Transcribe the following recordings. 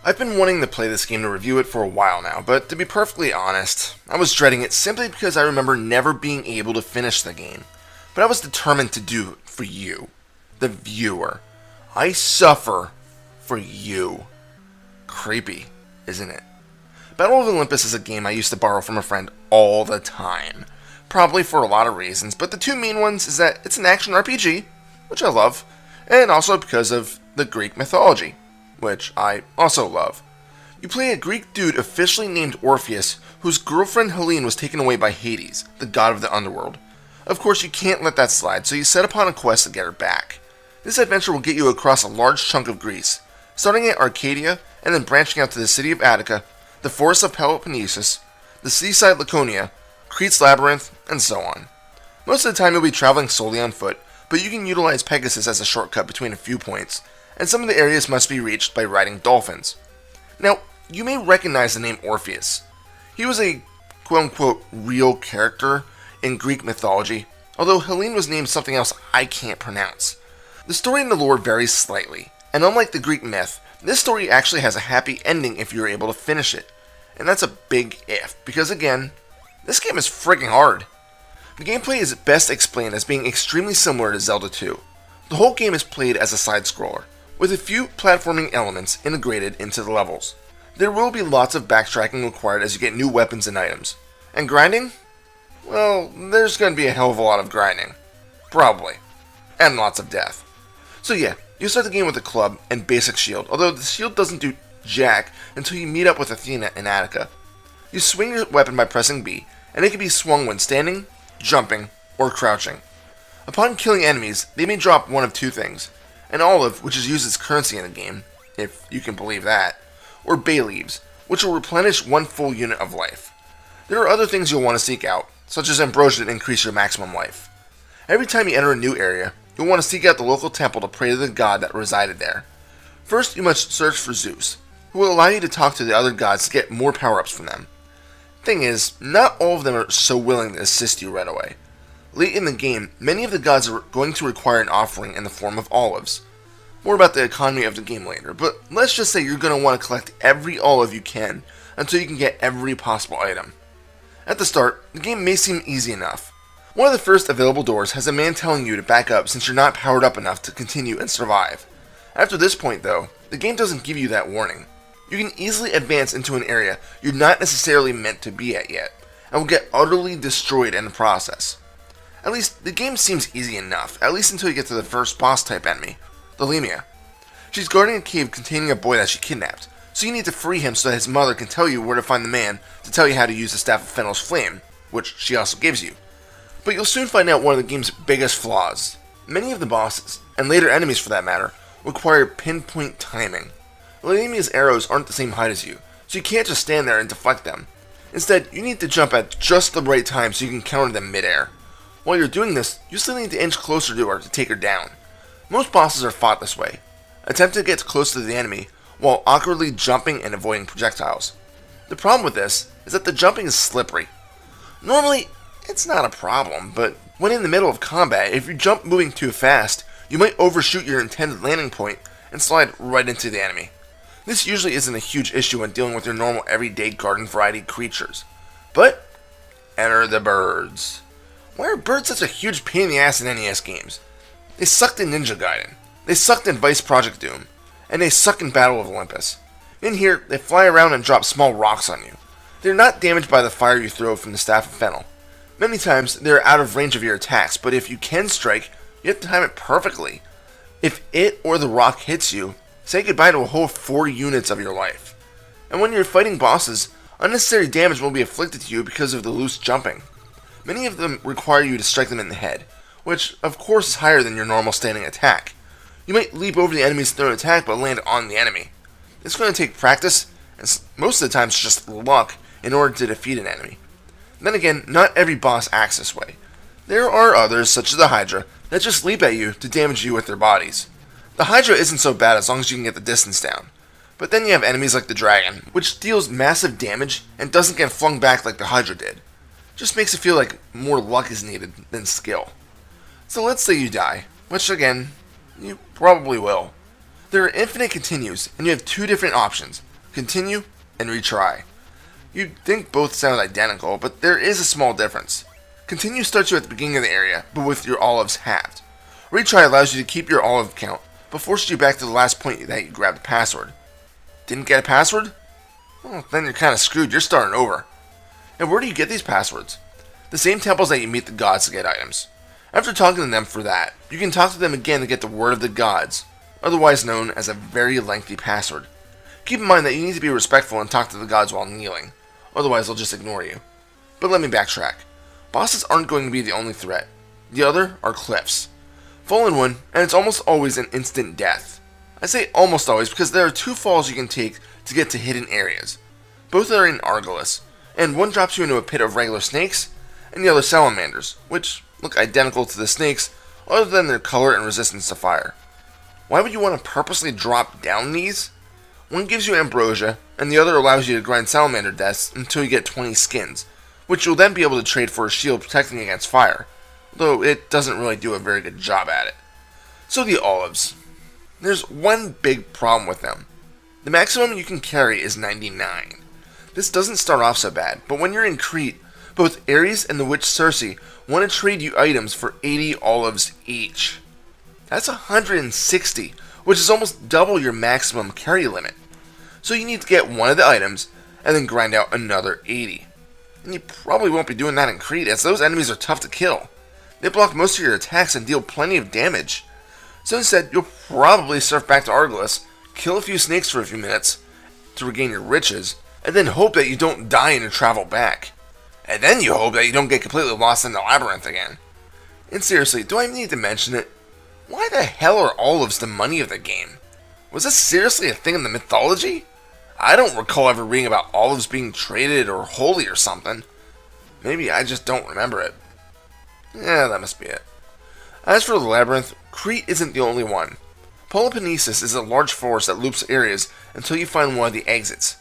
I've been wanting to play this game to review it for a while now, but to be perfectly honest, I was dreading it simply because I remember never being able to finish the game. But I was determined to do it for you, the viewer. I suffer for you. Creepy, isn't it? Battle of Olympus is a game I used to borrow from a friend all the time. Probably for a lot of reasons, but the two main ones is that it's an action RPG, which I love, and also because of the Greek mythology, which I also love. You play a Greek dude officially named Orpheus, whose girlfriend Helene was taken away by Hades, the god of the underworld. Of course, you can't let that slide, so you set upon a quest to get her back. This adventure will get you across a large chunk of Greece, starting at Arcadia and then branching out to the city of Attica, the forests of Peloponnesus, the seaside Laconia, Crete's labyrinth, and so on. Most of the time you'll be traveling solely on foot, but you can utilize Pegasus as a shortcut between a few points, and some of the areas must be reached by riding dolphins. Now, you may recognize the name Orpheus. He was a quote-unquote real character in Greek mythology, although Helene was named something else I can't pronounce. The story and the lore varies slightly, and unlike the Greek myth, this story actually has a happy ending if you're able to finish it. And that's a big if, because again, this game is friggin' hard. The gameplay is best explained as being extremely similar to Zelda 2. The whole game is played as a side-scroller, with a few platforming elements integrated into the levels. There will be lots of backtracking required as you get new weapons and items. And grinding? Well, there's going to be a hell of a lot of grinding. Probably. And lots of death. So yeah, you start the game with a club and basic shield, although the shield doesn't do jack until you meet up with Athena in Attica. You swing your weapon by pressing B, and it can be swung when standing, jumping, or crouching. Upon killing enemies, they may drop one of two things: an olive, which is used as currency in the game, if you can believe that, or bay leaves, which will replenish one full unit of life. There are other things you'll want to seek out, such as ambrosia to increase your maximum life. Every time you enter a new area, you'll want to seek out the local temple to pray to the god that resided there. First, you must search for Zeus, who will allow you to talk to the other gods to get more power-ups from them. Thing is, not all of them are so willing to assist you right away. Late in the game, many of the gods are going to require an offering in the form of olives. More about the economy of the game later, but let's just say you're going to want to collect every olive you can until you can get every possible item. At the start, the game may seem easy enough. One of the first available doors has a man telling you to back up since you're not powered up enough to continue and survive. After this point though, the game doesn't give you that warning. You can easily advance into an area you're not necessarily meant to be at yet, and will get utterly destroyed in the process. At least, the game seems easy enough, at least until you get to the first boss type enemy, the Lamia. She's guarding a cave containing a boy that she kidnapped, so you need to free him so that his mother can tell you where to find the man to tell you how to use the Staff of Fennel's Flame, which she also gives you. But you'll soon find out one of the game's biggest flaws. Many of the bosses, and later enemies for that matter, require pinpoint timing. The Lamia's arrows aren't the same height as you, so you can't just stand there and deflect them. Instead, you need to jump at just the right time so you can counter them mid-air. While you're doing this, you still need to inch closer to her to take her down. Most bosses are fought this way. Attempt to get close to the enemy while awkwardly jumping and avoiding projectiles. The problem with this is that the jumping is slippery. Normally, it's not a problem, but when in the middle of combat, if you jump moving too fast, you might overshoot your intended landing point and slide right into the enemy. This usually isn't a huge issue when dealing with your normal everyday garden variety creatures. But, enter the birds. Why are birds such a huge pain in the ass in NES games? They sucked in Ninja Gaiden, they sucked in Vice Project Doom, and they suck in Battle of Olympus. In here, they fly around and drop small rocks on you. They're not damaged by the fire you throw from the Staff of Fennel. Many times, they're out of range of your attacks, but if you can strike, you have to time it perfectly. If it or the rock hits you, say goodbye to a whole 4 units of your life. And when you're fighting bosses, unnecessary damage will be inflicted to you because of the loose jumping. Many of them require you to strike them in the head, which of course is higher than your normal standing attack. You might leap over the enemy's thrown attack but land on the enemy. It's going to take practice and most of the time it's just luck in order to defeat an enemy. Then again, not every boss acts this way. There are others, such as the Hydra, that just leap at you to damage you with their bodies. The Hydra isn't so bad as long as you can get the distance down. But then you have enemies like the Dragon, which deals massive damage and doesn't get flung back like the Hydra did. Just makes it feel like more luck is needed than skill. So let's say you die, which again, you probably will. There are infinite continues, and you have two different options, continue and retry. You'd think both sound identical, but there is a small difference. Continue starts you at the beginning of the area, but with your olives halved. Retry allows you to keep your olive count, but forces you back to the last point that you grabbed the password. Didn't get a password? Well, then you're kinda screwed, you're starting over. And where do you get these passwords? The same temples that you meet the gods to get items. After talking to them for that, you can talk to them again to get the word of the gods, otherwise known as a very lengthy password. Keep in mind that you need to be respectful and talk to the gods while kneeling, otherwise they'll just ignore you. But let me backtrack. Bosses aren't going to be the only threat. The other are cliffs. Fallen one, and it's almost always an instant death. I say almost always because there are two falls you can take to get to hidden areas. Both are in Argolis, and one drops you into a pit of regular snakes, and the other salamanders, which look identical to the snakes other than their color and resistance to fire. Why would you want to purposely drop down these? One gives you ambrosia, and the other allows you to grind salamander deaths until you get 20 skins, which you'll then be able to trade for a shield protecting against fire, though it doesn't really do a very good job at it. So the olives. There's one big problem with them. The maximum you can carry is 99. This doesn't start off so bad, but when you're in Crete, both Ares and the witch Circe want to trade you items for 80 olives each. That's 160, which is almost double your maximum carry limit. So you need to get one of the items, and then grind out another 80. And you probably won't be doing that in Crete, as those enemies are tough to kill. They block most of your attacks and deal plenty of damage. So instead, you'll probably surf back to Argolis, kill a few snakes for a few minutes to regain your riches, and then hope that you don't die in your travel back. And then you hope that you don't get completely lost in the labyrinth again. And seriously, do I need to mention it? Why the hell are olives the money of the game? Was this seriously a thing in the mythology? I don't recall ever reading about olives being traded or holy or something. Maybe I just don't remember it. Yeah, that must be it. As for the labyrinth, Crete isn't the only one. Peloponnesus is a large forest that loops areas until you find one of the exits.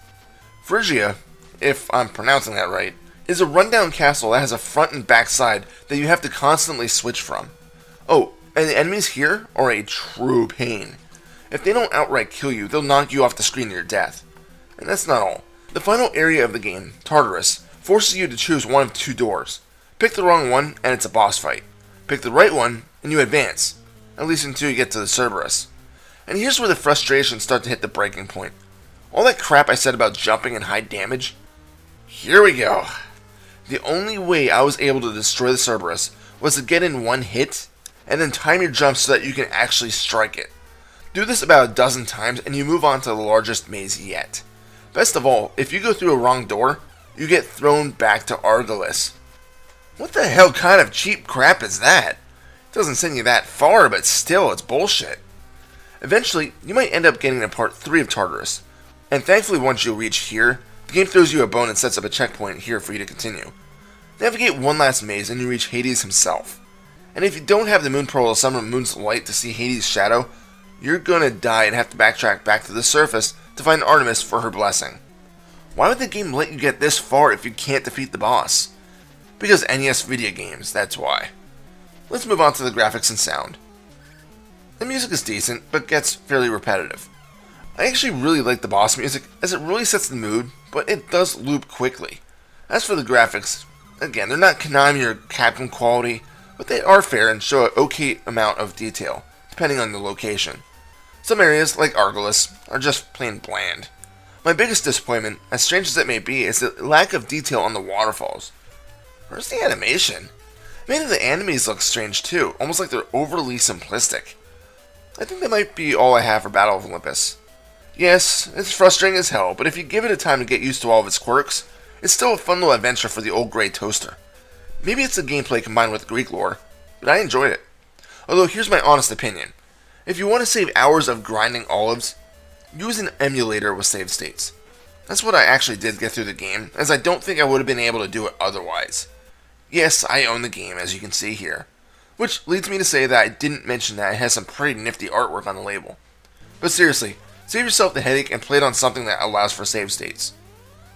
Frisia, if I'm pronouncing that right, is a rundown castle that has a front and back side that you have to constantly switch from. Oh, and the enemies here are a true pain. If they don't outright kill you, they'll knock you off the screen to your death. And that's not all. The final area of the game, Tartarus, forces you to choose one of two doors. Pick the wrong one, and it's a boss fight. Pick the right one, and you advance. At least until you get to the Cerberus. And here's where the frustrations start to hit the breaking point. All that crap I said about jumping and high damage? Here we go. The only way I was able to destroy the Cerberus was to get in one hit, and then time your jump so that you can actually strike it. Do this about a dozen times, and you move on to the largest maze yet. Best of all, if you go through a wrong door, you get thrown back to Argolis. What the hell kind of cheap crap is that? It doesn't send you that far, but still, it's bullshit. Eventually, you might end up getting to part 3 of Tartarus, and thankfully once you reach here, the game throws you a bone and sets up a checkpoint here for you to continue. Navigate one last maze and you reach Hades himself. And if you don't have the moon pearl or summon Moon's light to see Hades' shadow, you're gonna die and have to backtrack back to the surface to find Artemis for her blessing. Why would the game let you get this far if you can't defeat the boss? Because NES video games, that's why. Let's move on to the graphics and sound. The music is decent, but gets fairly repetitive. I actually really like the boss music, as it really sets the mood, but it does loop quickly. As for the graphics, again, they're not Konami or Capcom quality, but they are fair and show an okay amount of detail, depending on the location. Some areas, like Argolis, are just plain bland. My biggest disappointment, as strange as it may be, is the lack of detail on the waterfalls. Where's the animation? Many of the enemies look strange too, almost like they're overly simplistic. I think that might be all I have for Battle of Olympus. Yes, it's frustrating as hell, but if you give it a time to get used to all of its quirks, it's still a fun little adventure for the old grey toaster. Maybe it's the gameplay combined with Greek lore, but I enjoyed it. Although here's my honest opinion. If you want to save hours of grinding olives, use an emulator with save states. That's what I actually did get through the game, as I don't think I would have been able to do it otherwise. Yes, I own the game, as you can see here. Which leads me to say that I didn't mention that it has some pretty nifty artwork on the label. But seriously, save yourself the headache and play it on something that allows for save states.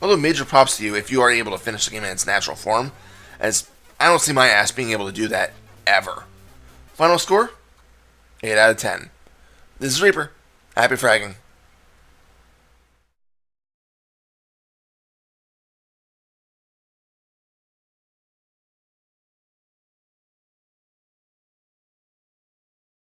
Although major props to you if you are able to finish the game in its natural form, as I don't see my ass being able to do that ever. Final score? 8 out of 10. This is Reaper. Happy fragging.